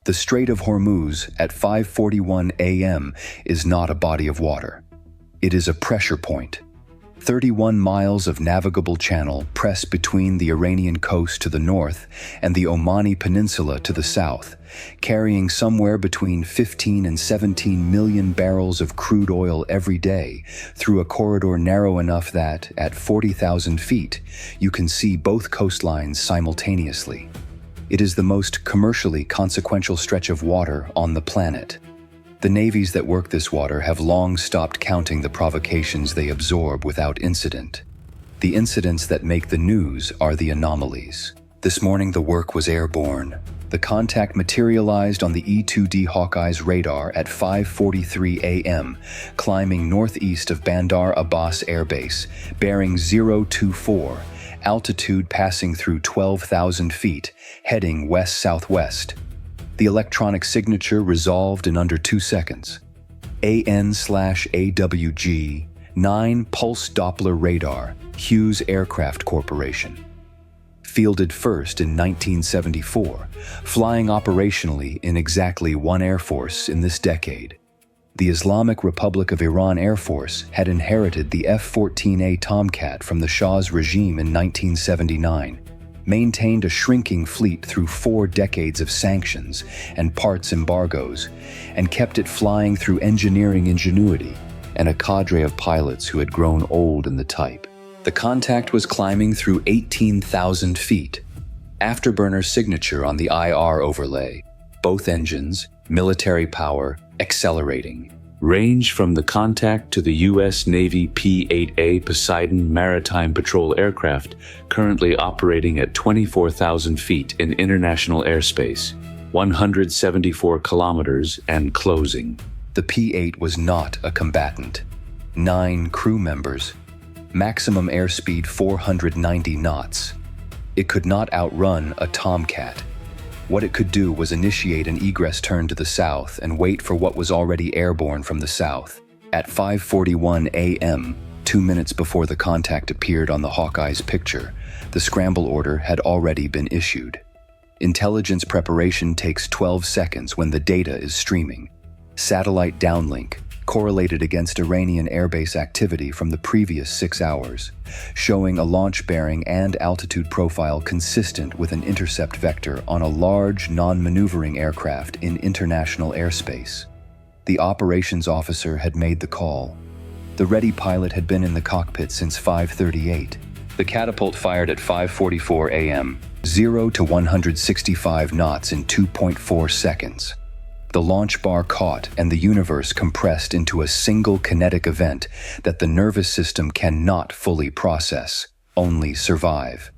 The Strait of Hormuz at 5:41 a.m. is not a body of water. It is a pressure point. 31 miles of navigable channel press between the Iranian coast to the north and the Omani Peninsula to the south, carrying somewhere between 15 and 17 million barrels of crude oil every day through a corridor narrow enough that, at 40,000 feet, you can see both coastlines simultaneously. It is the most commercially consequential stretch of water on the planet. The navies that work this water have long stopped counting the provocations they absorb without incident. The incidents that make the news are the anomalies. This morning the work was airborne. The contact materialized on the E-2D Hawkeye's radar at 5:43 a.m., climbing northeast of Bandar Abbas Air Base, bearing 024, altitude passing through 12,000 feet, heading west-southwest. The electronic signature resolved in under 2 seconds. AN/AWG 9 Pulse Doppler Radar, Hughes Aircraft Corporation. Fielded first in 1974, flying operationally in exactly one Air Force in this decade. The Islamic Republic of Iran Air Force had inherited the F-14A Tomcat from the Shah's regime in 1979, maintained a shrinking fleet through 4 decades of sanctions and parts embargoes, and kept it flying through engineering ingenuity and a cadre of pilots who had grown old in the type. The contact was climbing through 18,000 feet. Afterburner signature on the IR overlay. Both engines, military power, accelerating. Range from the contact to the US Navy P-8A Poseidon maritime patrol aircraft, currently operating at 24,000 feet in international airspace, 174 kilometers and closing. The P-8 was not a combatant. 9 crew members. Maximum airspeed 490 knots. It could not outrun a Tomcat. What it could do was initiate an egress turn to the south and wait for what was already airborne from the south. At 5:41 a.m., 2 minutes before the contact appeared on the Hawkeye's picture, the scramble order had already been issued. Intelligence preparation takes 12 seconds when the data is streaming. Satellite downlink, correlated against Iranian airbase activity from the previous 6 hours, showing a launch bearing and altitude profile consistent with an intercept vector on a large, non-maneuvering aircraft in international airspace. The operations officer had made the call. The ready pilot had been in the cockpit since 5:38. The catapult fired at 5:44 a.m., 0 to 165 knots in 2.4 seconds. The launch bar caught and the universe compressed into a single kinetic event that the nervous system cannot fully process, only survive.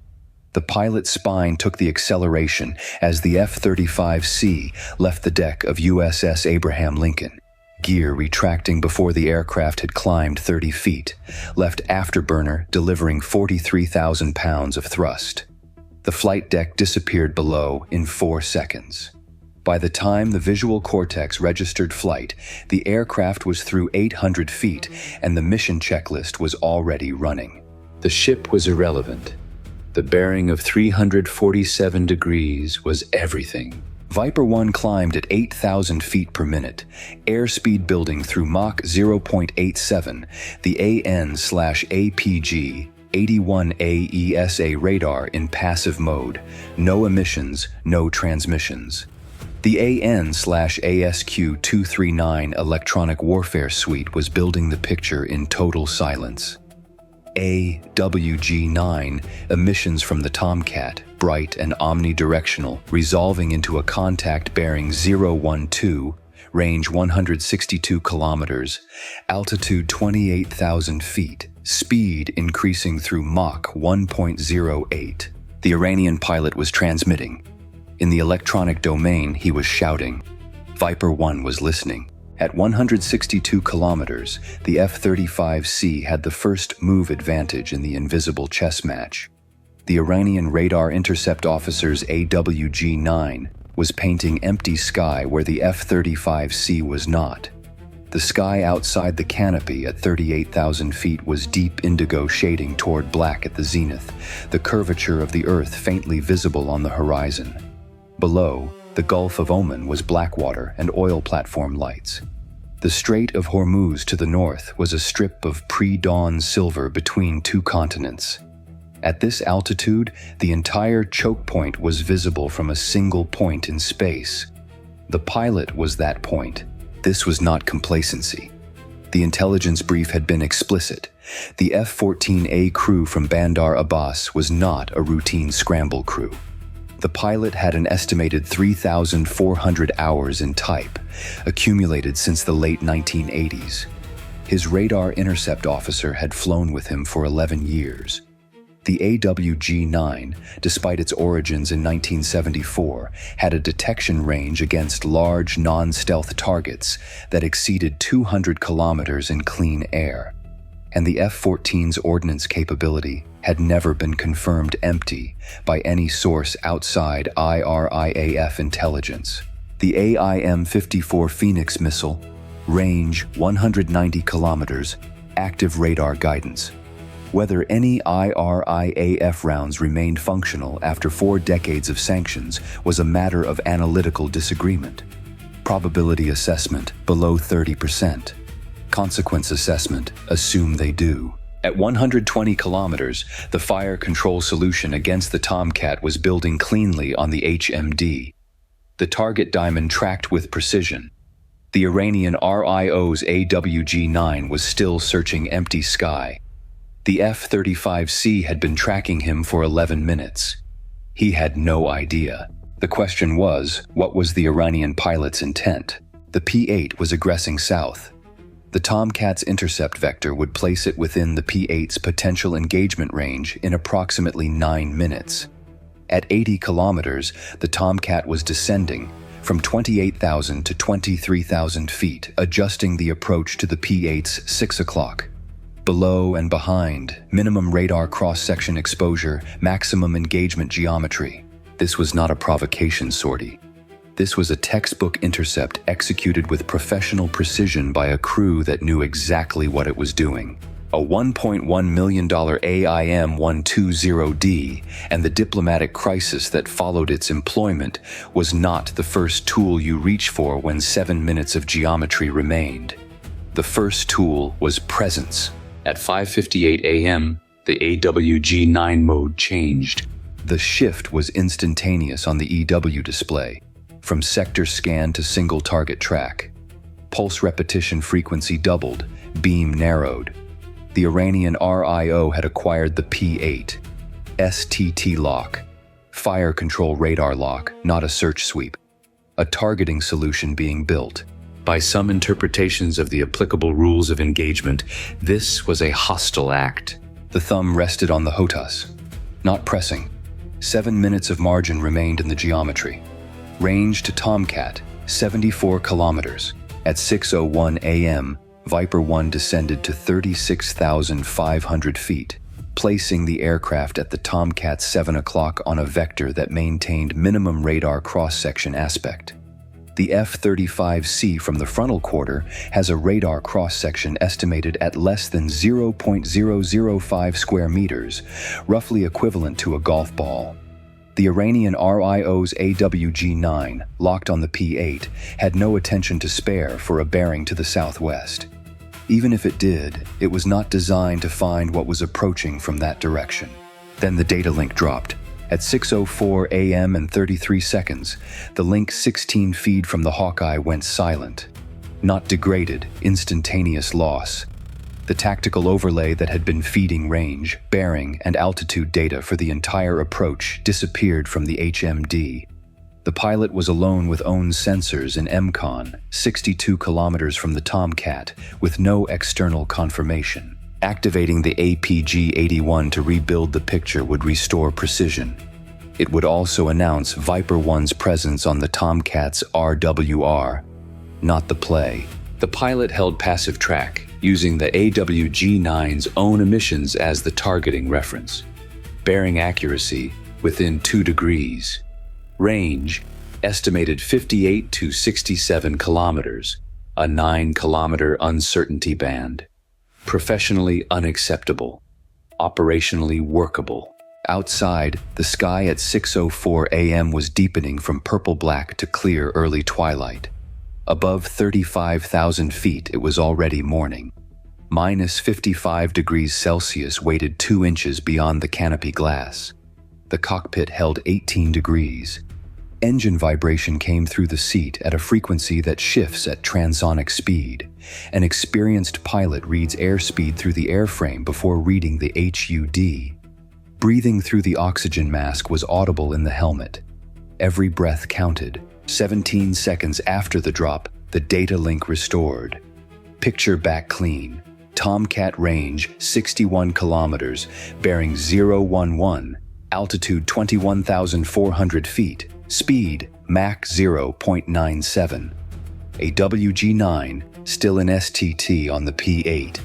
The pilot's spine took the acceleration as the F-35C left the deck of USS Abraham Lincoln, gear retracting before the aircraft had climbed 30 feet, left afterburner delivering 43,000 pounds of thrust. The flight deck disappeared below in 4 seconds. By the time the visual cortex registered flight, the aircraft was through 800 feet and the mission checklist was already running. The ship was irrelevant. The bearing of 347 degrees was everything. Viper 1 climbed at 8,000 feet per minute, airspeed building through Mach 0.87, the AN/APG 81A ESA radar in passive mode, no emissions, no transmissions. The AN/ASQ-239 electronic warfare suite was building the picture in total silence. AWG-9 emissions from the Tomcat, bright and omnidirectional, resolving into a contact bearing 012, range 162 kilometers, altitude 28,000 feet, speed increasing through Mach 1.08. The Iranian pilot was transmitting. In the electronic domain, he was shouting. Viper 1 was listening. At 162 kilometers, the F-35C had the first move advantage in the invisible chess match. The Iranian Radar Intercept Officer's AWG-9 was painting empty sky where the F-35C was not. The sky outside the canopy at 38,000 feet was deep indigo shading toward black at the zenith, the curvature of the Earth faintly visible on the horizon. Below, The Gulf of Oman was blackwater and oil platform lights. The Strait of Hormuz to the north was a strip of pre-dawn silver between two continents. At this altitude, the entire chokepoint was visible from a single point in space. The pilot was that point. This was not complacency. The intelligence brief had been explicit. The F-14A crew from Bandar Abbas was not a routine scramble crew. The pilot had an estimated 3,400 hours in type, accumulated since the late 1980s. His Radar Intercept Officer had flown with him for 11 years. The AWG-9, despite its origins in 1974, had a detection range against large non-stealth targets that exceeded 200 kilometers in clean air. And the F-14's ordnance capability had never been confirmed empty by any source outside IRIAF intelligence. The AIM-54 Phoenix missile, range 190 kilometers, active radar guidance. Whether any IRIAF rounds remained functional after 4 decades of sanctions was a matter of analytical disagreement. Probability assessment below 30%. Consequence assessment assume they do. At 120 kilometers, the fire control solution against the Tomcat was building cleanly on the HMD. The target diamond tracked with precision. The Iranian RIO's AWG-9 was still searching empty sky. The F-35C had been tracking him for 11 minutes. He had no idea. The question was, what was the Iranian pilot's intent? The P-8 was aggressing south. The Tomcat's intercept vector would place it within the P-8's potential engagement range in approximately 9 minutes. At 80 kilometers, the Tomcat was descending from 28,000 to 23,000 feet, adjusting the approach to the P-8's 6 o'clock. Below and behind, minimum radar cross-section exposure, maximum engagement geometry. This was not a provocation sortie. This was a textbook intercept executed with professional precision by a crew that knew exactly what it was doing. A $1.1 million AIM-120D and the diplomatic crisis that followed its employment was not the first tool you reach for when 7 minutes of geometry remained. The first tool was presence. At 5:58 a.m., the AWG-9 mode changed. The shift was instantaneous on the EW display, from sector scan to single target track. Pulse repetition frequency doubled, beam narrowed. The Iranian RIO had acquired the P-8, STT lock, fire control radar lock, not a search sweep, a targeting solution being built. By some interpretations of the applicable rules of engagement, this was a hostile act. The thumb rested on the HOTAS, not pressing. 7 minutes of margin remained in the geometry. Range to Tomcat, 74 kilometers. At 6:01 a.m., Viper 1 descended to 36,500 feet, placing the aircraft at the Tomcat's 7 o'clock on a vector that maintained minimum radar cross-section aspect. The F-35C from the frontal quarter has a radar cross-section estimated at less than 0.005 square meters, roughly equivalent to a golf ball. The Iranian RIO's AWG-9, locked on the P-8, had no attention to spare for a bearing to the southwest. Even if it did, it was not designed to find what was approaching from that direction. Then the data link dropped. At 6:04 a.m. and 33 seconds, the Link 16 feed from the Hawkeye went silent. Not degraded, instantaneous loss. The tactical overlay that had been feeding range, bearing, and altitude data for the entire approach disappeared from the HMD. The pilot was alone with own sensors in EMCON, 62 kilometers from the Tomcat, with no external confirmation. Activating the APG-81 to rebuild the picture would restore precision. It would also announce Viper 1's presence on the Tomcat's RWR, not the play. The pilot held passive track, using the AWG-9's own emissions as the targeting reference. Bearing accuracy, within 2 degrees. Range, estimated 58 to 67 kilometers, a 9-kilometer uncertainty band. Professionally unacceptable, operationally workable. Outside, the sky at 6:04 a.m. was deepening from purple-black to clear early twilight. Above 35,000 feet, it was already morning. -55 degrees Celsius waited 2 inches beyond the canopy glass. The cockpit held 18 degrees. Engine vibration came through the seat at a frequency that shifts at transonic speed. An experienced pilot reads airspeed through the airframe before reading the HUD. Breathing through the oxygen mask was audible in the helmet. Every breath counted. 17 seconds after the drop, the data link restored. Picture back clean. Tomcat range 61 kilometers, bearing 011, altitude 21,400 feet, speed Mach 0.97. A WG-9, still in STT on the P-8.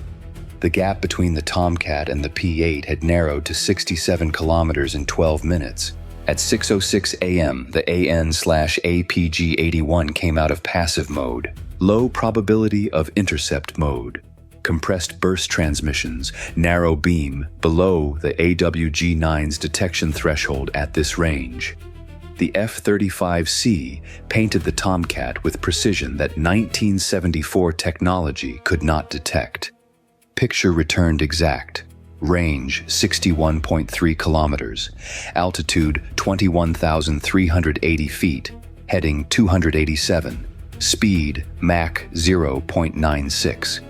The gap between the Tomcat and the P-8 had narrowed to 67 kilometers in 12 minutes. At 6:06 a.m., the AN/APG-81 came out of passive mode, low probability of intercept mode. Compressed burst transmissions, narrow beam, below the AWG-9's detection threshold at this range. The F-35C painted the Tomcat with precision that 1974 technology could not detect. Picture returned exact. Range 61.3 kilometers, altitude 21,380 feet, heading 287, speed Mach 0.96.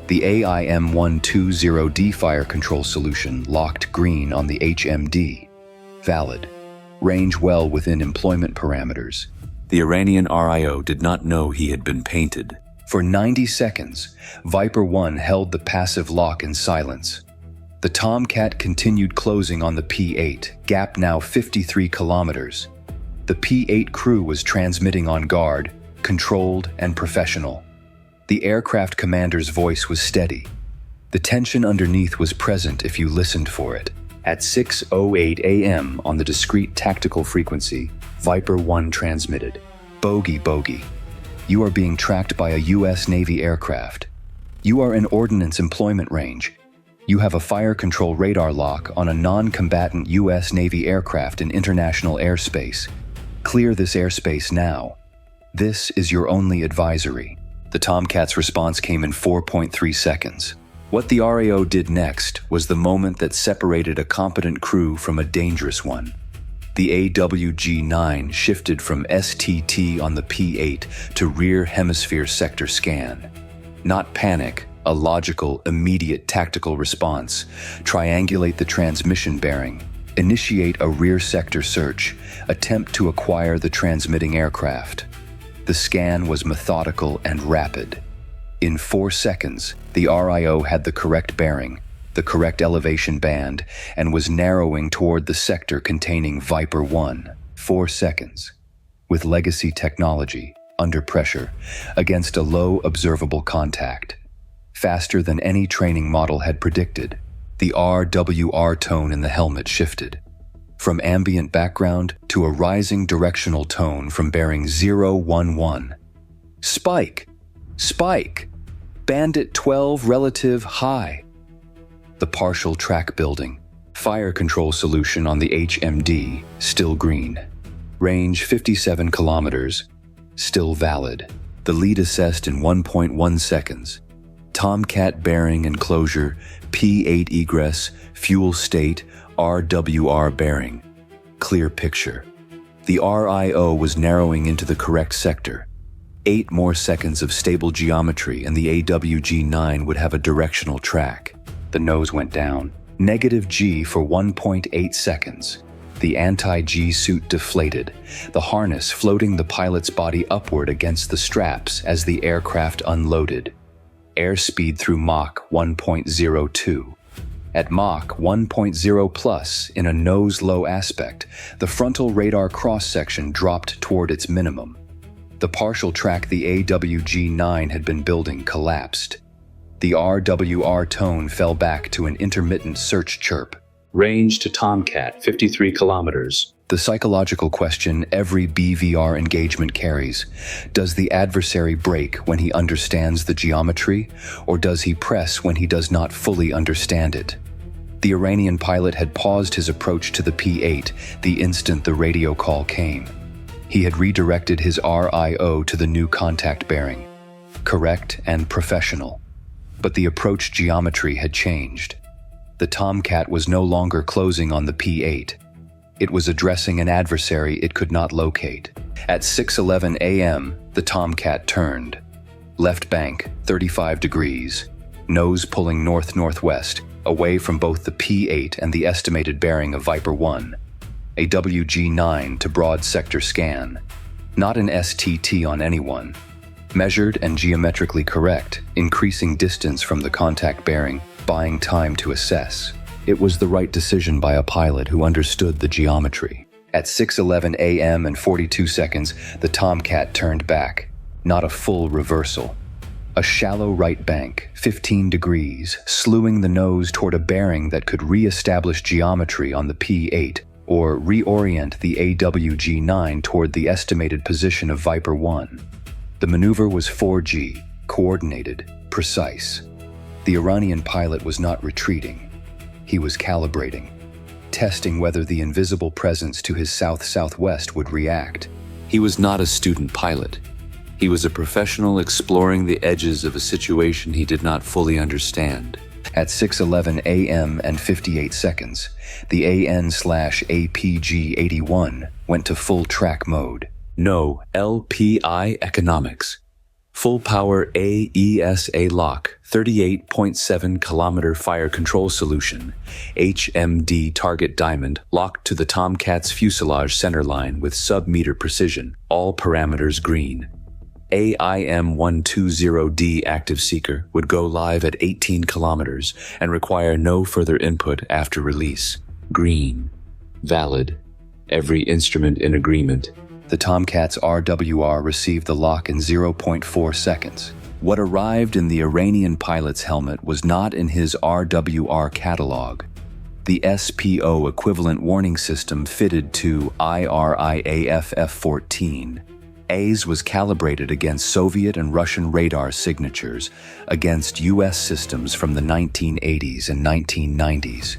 The AIM-120D fire control solution locked green on the HMD. Valid. Range well within employment parameters. The Iranian RIO did not know he had been painted. For 90 seconds, Viper 1 held the passive lock in silence. The Tomcat continued closing on the P-8, gap now 53 kilometers. The P-8 crew was transmitting on guard, controlled and professional. The aircraft commander's voice was steady. The tension underneath was present if you listened for it. At 6:08 a.m. on the discrete tactical frequency, Viper 1 transmitted. Bogey, bogey. You are being tracked by a US Navy aircraft. You are in ordnance employment range. You have a fire control radar lock on a non-combatant US Navy aircraft in international airspace. Clear this airspace now. This is your only advisory. The Tomcat's response came in 4.3 seconds. What the RAO did next was the moment that separated a competent crew from a dangerous one. The AWG-9 shifted from STT on the P-8 to rear hemisphere sector scan. Not panic, a logical, immediate tactical response. Triangulate the transmission bearing. Initiate a rear sector search. Attempt to acquire the transmitting aircraft. The scan was methodical and rapid. In 4 seconds, the RIO had the correct bearing, the correct elevation band, and was narrowing toward the sector containing Viper 1. 4 seconds. With legacy technology, under pressure, against a low observable contact. Faster than any training model had predicted, the RWR tone in the helmet shifted. From ambient background to a rising directional tone from bearing 011. Spike! Spike! Bandit 12 relative high. The partial track building. Fire control solution on the HMD, still green. Range 57 kilometers, still valid. The lead assessed in 1.1 seconds. Tomcat bearing enclosure, P-8 egress, fuel state, RWR bearing. Clear picture. The RIO was narrowing into the correct sector. 8 more seconds of stable geometry and the AWG-9 would have a directional track. The nose went down. -G for 1.8 seconds. The anti-G suit deflated, the harness floating the pilot's body upward against the straps as the aircraft unloaded. Airspeed through Mach 1.02. At Mach 1.0 plus, in a nose-low aspect, the frontal radar cross-section dropped toward its minimum. The partial track the AWG-9 had been building collapsed. The RWR tone fell back to an intermittent search chirp. Range to Tomcat, 53 kilometers. The psychological question every BVR engagement carries. Does the adversary break when he understands the geometry, or does he press when he does not fully understand it? The Iranian pilot had paused his approach to the P-8 the instant the radio call came. He had redirected his RIO to the new contact bearing. Correct and professional. But the approach geometry had changed. The Tomcat was no longer closing on the P-8. It was addressing an adversary it could not locate. At 6:11 a.m., the Tomcat turned. Left bank, 35 degrees. Nose pulling north-northwest, away from both the P-8 and the estimated bearing of Viper 1. A WG-9 to broad sector scan. Not an STT on anyone. Measured and geometrically correct, increasing distance from the contact bearing, buying time to assess. It was the right decision by a pilot who understood the geometry. At 6:11 a.m. and 42 seconds, the Tomcat turned back. Not a full reversal. A shallow right bank, 15 degrees, slewing the nose toward a bearing that could re-establish geometry on the P-8, or reorient the AWG-9 toward the estimated position of Viper 1. The maneuver was 4G, coordinated, precise. The Iranian pilot was not retreating. He was calibrating, testing whether the invisible presence to his south-southwest would react. He was not a student pilot. He was a professional exploring the edges of a situation he did not fully understand. At 6:11 a.m. and 58 seconds, the AN/APG-81 went to full track mode. No LPI economics. Full power AESA lock, 38.7 kilometer fire control solution, HMD target diamond locked to the Tomcat's fuselage centerline with sub-meter precision, all parameters green. AIM-120D active seeker would go live at 18 kilometers and require no further input after release. Green. Valid. Every instrument in agreement. The Tomcat's RWR received the lock in 0.4 seconds. What arrived in the Iranian pilot's helmet was not in his RWR catalog. The SPO equivalent warning system fitted to IRIAF F-14. AIS was calibrated against Soviet and Russian radar signatures, against US systems from the 1980s and 1990s.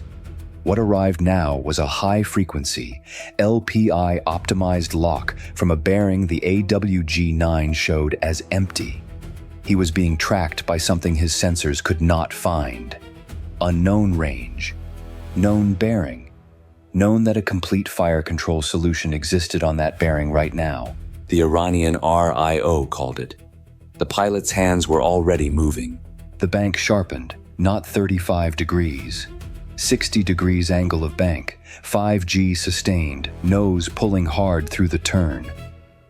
What arrived now was a high-frequency, LPI-optimized lock from a bearing the AWG-9 showed as empty. He was being tracked by something his sensors could not find. Unknown range. Known bearing. Known that a complete fire control solution existed on that bearing right now. The Iranian RIO called it. The pilot's hands were already moving. The bank sharpened, not 35 degrees. 60 degrees angle of bank, 5G sustained, nose pulling hard through the turn.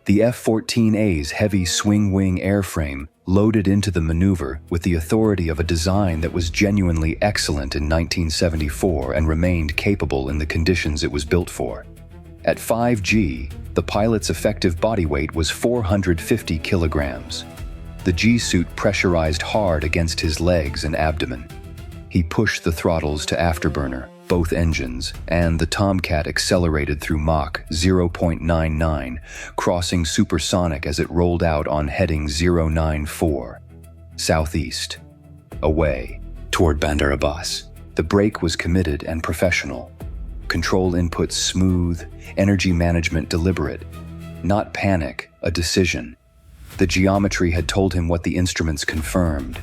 The F-14A's heavy swing-wing airframe loaded into the maneuver with the authority of a design that was genuinely excellent in 1974 and remained capable in the conditions it was built for. At 5G, the pilot's effective body weight was 450 kilograms. The G-suit pressurized hard against his legs and abdomen. He pushed the throttles to afterburner, both engines, and the Tomcat accelerated through Mach 0.99, crossing supersonic as it rolled out on heading 094. Southeast. Away, toward Bandar Abbas. The brake was committed and professional. Control inputs smooth, energy management deliberate. Not panic, a decision. The geometry had told him what the instruments confirmed.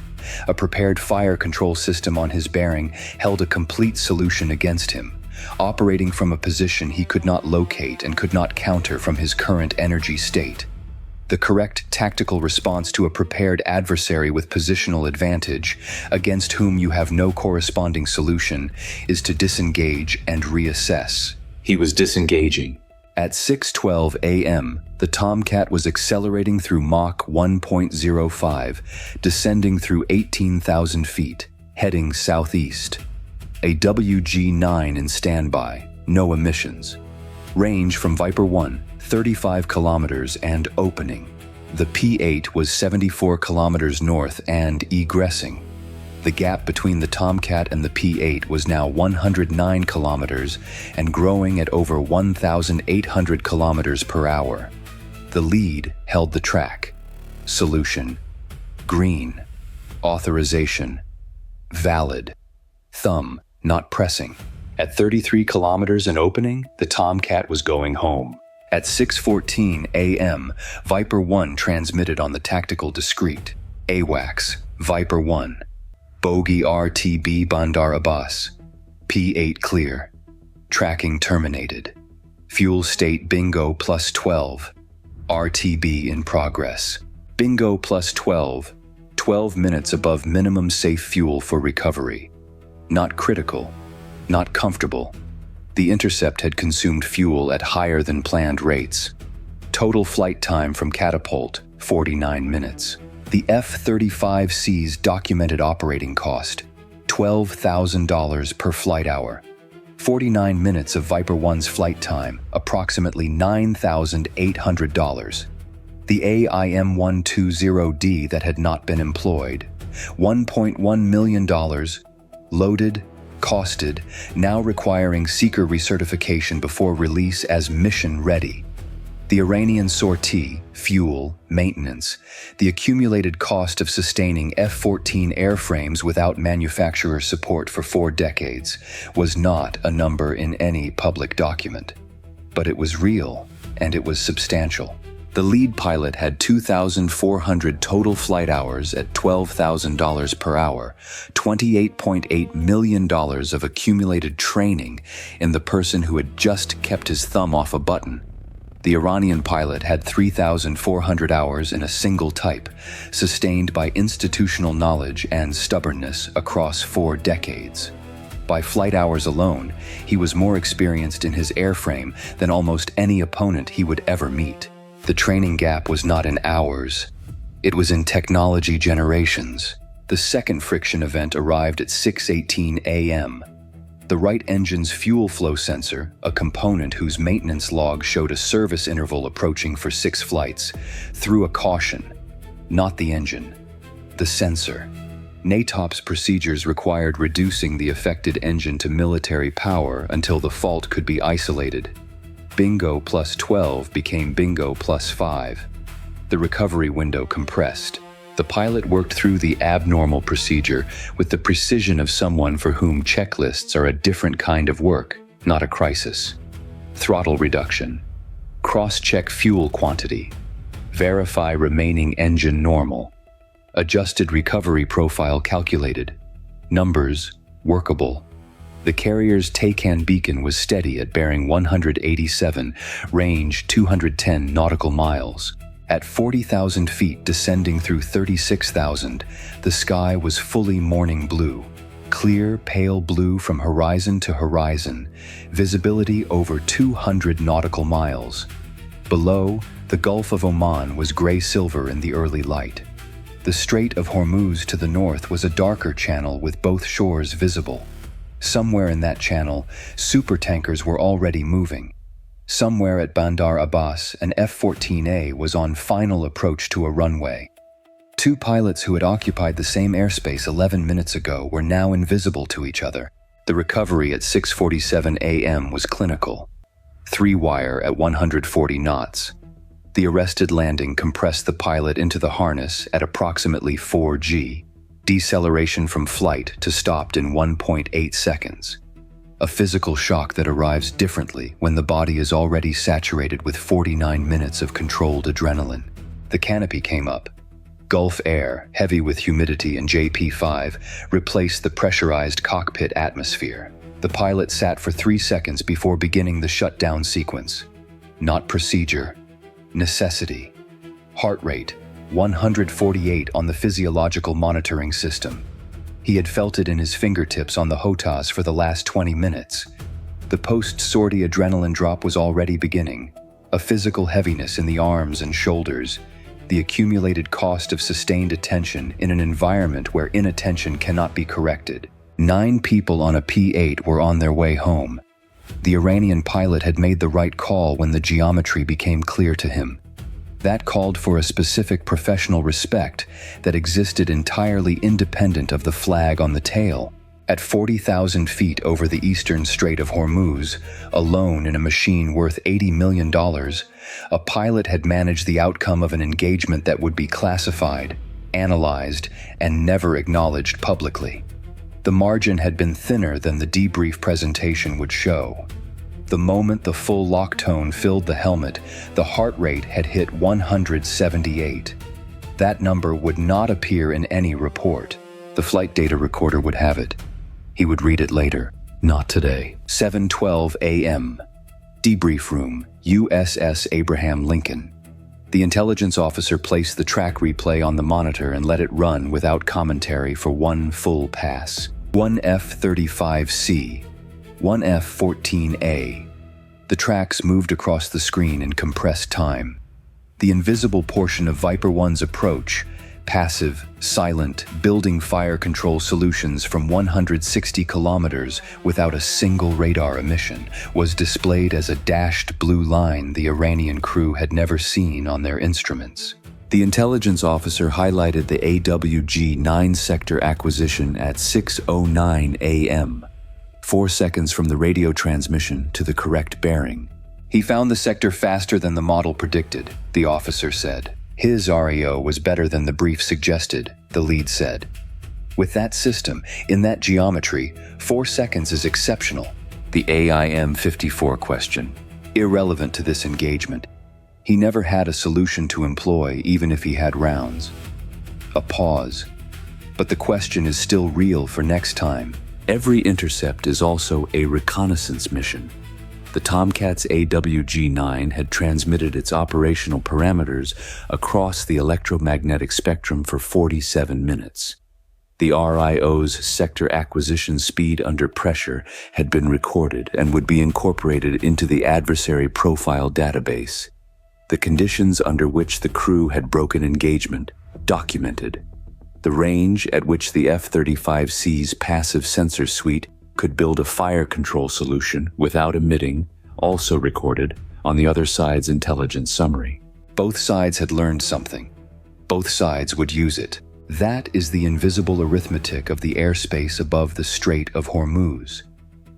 A prepared fire control system on his bearing held a complete solution against him, operating from a position he could not locate and could not counter from his current energy state. The correct tactical response to a prepared adversary with positional advantage, against whom you have no corresponding solution, is to disengage and reassess. He was disengaging. At 6:12 a.m., the Tomcat was accelerating through Mach 1.05, descending through 18,000 feet, heading southeast. A WG-9 in standby, no emissions. Range from Viper 1, 35 kilometers and opening. The P-8 was 74 kilometers north and egressing. The gap between the Tomcat and the P-8 was now 109 kilometers and growing at over 1,800 kilometers per hour. The lead held the track. Solution. Green. Authorization. Valid. Thumb. not pressing. At 33 kilometers in opening, the Tomcat was going home. At 6:14 a.m., Viper 1 transmitted on the tactical discrete. AWACS, Viper 1. Bogey RTB Bandar Abbas. P-8 clear. Tracking terminated. Fuel state bingo plus 12. RTB in progress. Bingo plus 12. 12 minutes above minimum safe fuel for recovery. Not critical. Not comfortable. The Intercept had consumed fuel at higher than planned rates. Total flight time from catapult, 49 minutes. The F-35C's documented operating cost, $12,000 per flight hour. 49 minutes of Viper 1's flight time, approximately $9,800. The AIM-120D that had not been employed, $1.1 million, loaded, costed, now requiring seeker recertification before release as mission ready. The Iranian sortie, fuel, maintenance, the accumulated cost of sustaining F-14 airframes without manufacturer support for 4 decades was not a number in any public document. But it was real, and it was substantial. The lead pilot had 2,400 total flight hours at $12,000 per hour, $28.8 million of accumulated training in the person who had just kept his thumb off a button. The Iranian pilot had 3,400 hours in a single type, sustained by institutional knowledge and stubbornness across 4 decades. By flight hours alone, he was more experienced in his airframe than almost any opponent he would ever meet. The training gap was not in hours. It was in technology generations. The second friction event arrived at 6:18 a.m. The right engine's fuel flow sensor, a component whose maintenance log showed a service interval approaching for 6 flights, threw a caution. Not the engine. The sensor. NATOP's procedures required reducing the affected engine to military power until the fault could be isolated. Bingo plus 12 became bingo plus 5. The recovery window compressed. The pilot worked through the abnormal procedure with the precision of someone for whom checklists are a different kind of work, not a crisis. Throttle reduction. Cross-check fuel quantity. Verify remaining engine normal. Adjusted recovery profile calculated. Numbers workable. The carrier's TACAN beacon was steady at bearing 187, range 210 nautical miles. At 40,000 feet descending through 36,000, the sky was fully morning blue. Clear, pale blue from horizon to horizon, visibility over 200 nautical miles. Below, the Gulf of Oman was gray-silver in the early light. The Strait of Hormuz to the north was a darker channel with both shores visible. Somewhere in that channel, supertankers were already moving. Somewhere at Bandar Abbas, an F-14A was on final approach to a runway. 2 pilots who had occupied the same airspace 11 minutes ago were now invisible to each other. The recovery at 6:47 a.m. was clinical. 3-wire at 140 knots. The arrested landing compressed the pilot into the harness at approximately 4 G. Deceleration from flight to stopped in 1.8 seconds. A physical shock that arrives differently when the body is already saturated with 49 minutes of controlled adrenaline. The canopy came up. Gulf air, heavy with humidity and JP5, replaced the pressurized cockpit atmosphere. The pilot sat for 3 seconds before beginning the shutdown sequence. Not procedure. Necessity. Heart rate, 148 on the physiological monitoring system. He had felt it in his fingertips on the HOTAS for the last 20 minutes. The post-sortie adrenaline drop was already beginning. A physical heaviness in the arms and shoulders. The accumulated cost of sustained attention in an environment where inattention cannot be corrected. 9 people on a P-8 were on their way home. The Iranian pilot had made the right call when the geometry became clear to him. That called for a specific professional respect that existed entirely independent of the flag on the tail. At 40,000 feet over the eastern Strait of Hormuz, alone in a machine worth $80 million, a pilot had managed the outcome of an engagement that would be classified, analyzed, and never acknowledged publicly. The margin had been thinner than the debrief presentation would show. The moment the full lock tone filled the helmet, the heart rate had hit 178. That number would not appear in any report. The flight data recorder would have it. He would read it later. Not today. 7:12 a.m. Debrief room, USS Abraham Lincoln. The intelligence officer placed the track replay on the monitor and let it run without commentary for one full pass. One F-35C, one F-14A. The tracks moved across the screen in compressed time. The invisible portion of Viper 1's approach, passive, silent, building fire control solutions from 160 kilometers without a single radar emission, was displayed as a dashed blue line the Iranian crew had never seen on their instruments. The intelligence officer highlighted the AWG-9 sector acquisition at 6:09 a.m., 4 seconds from the radio transmission to the correct bearing. He found the sector faster than the model predicted, the officer said. His REO was better than the brief suggested, the lead said. With that system, in that geometry, 4 seconds is exceptional. The AIM-54 question, irrelevant to this engagement. He never had a solution to employ, even if he had rounds. A pause. But the question is still real for next time. Every intercept is also a reconnaissance mission. The Tomcat's AWG-9 had transmitted its operational parameters across the electromagnetic spectrum for 47 minutes. The RIO's sector acquisition speed under pressure had been recorded and would be incorporated into the adversary profile database. The conditions under which the crew had broken engagement, documented. The range at which the F-35C's passive sensor suite could build a fire control solution without emitting, also recorded on the other side's intelligence summary. Both sides had learned something. Both sides would use it. That is the invisible arithmetic of the airspace above the Strait of Hormuz.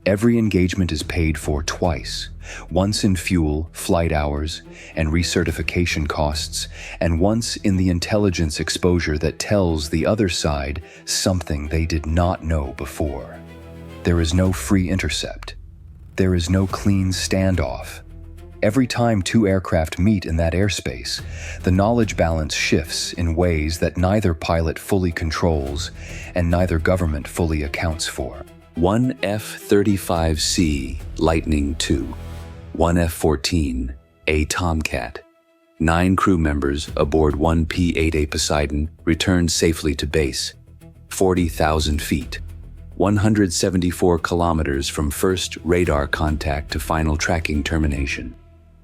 Every engagement is paid for twice, once in fuel, flight hours, and recertification costs, and once in the intelligence exposure that tells the other side something they did not know before. There is no free intercept. There is no clean standoff. Every time 2 aircraft meet in that airspace, the knowledge balance shifts in ways that neither pilot fully controls and neither government fully accounts for. One F-35C Lightning II, one F-14A Tomcat. 9 crew members aboard one P-8A Poseidon returned safely to base. 40,000 feet. 174 kilometers from first radar contact to final tracking termination.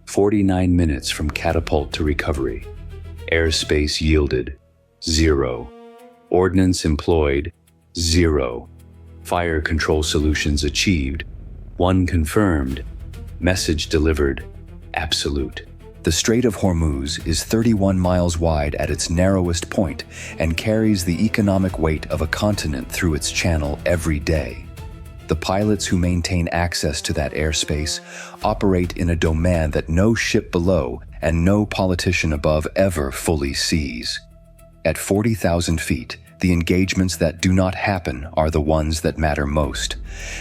49 minutes from catapult to recovery. Airspace yielded, 0. Ordnance employed, 0. Fire control solutions achieved, 1 confirmed. Message delivered, absolute. The Strait of Hormuz is 31 miles wide at its narrowest point and carries the economic weight of a continent through its channel every day. The pilots who maintain access to that airspace operate in a domain that no ship below and no politician above ever fully sees. At 40,000 feet, the engagements that do not happen are the ones that matter most.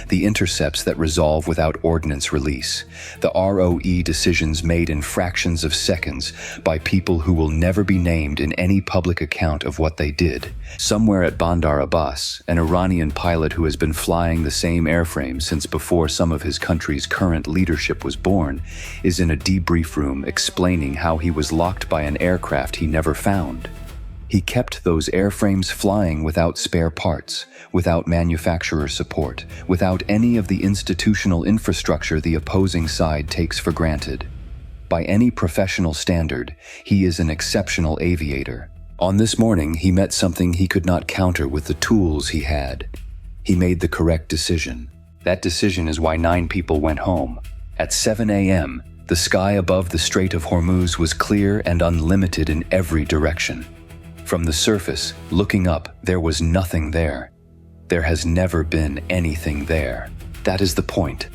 The intercepts that resolve without ordnance release. The ROE decisions made in fractions of seconds by people who will never be named in any public account of what they did. Somewhere at Bandar Abbas, an Iranian pilot who has been flying the same airframe since before some of his country's current leadership was born, is in a debrief room explaining how he was locked by an aircraft he never found. He kept those airframes flying without spare parts, without manufacturer support, without any of the institutional infrastructure the opposing side takes for granted. By any professional standard, he is an exceptional aviator. On this morning, he met something he could not counter with the tools he had. He made the correct decision. That decision is why 9 people went home. At 7 a.m., the sky above the Strait of Hormuz was clear and unlimited in every direction. From the surface, looking up, there was nothing there. There has never been anything there. That is the point.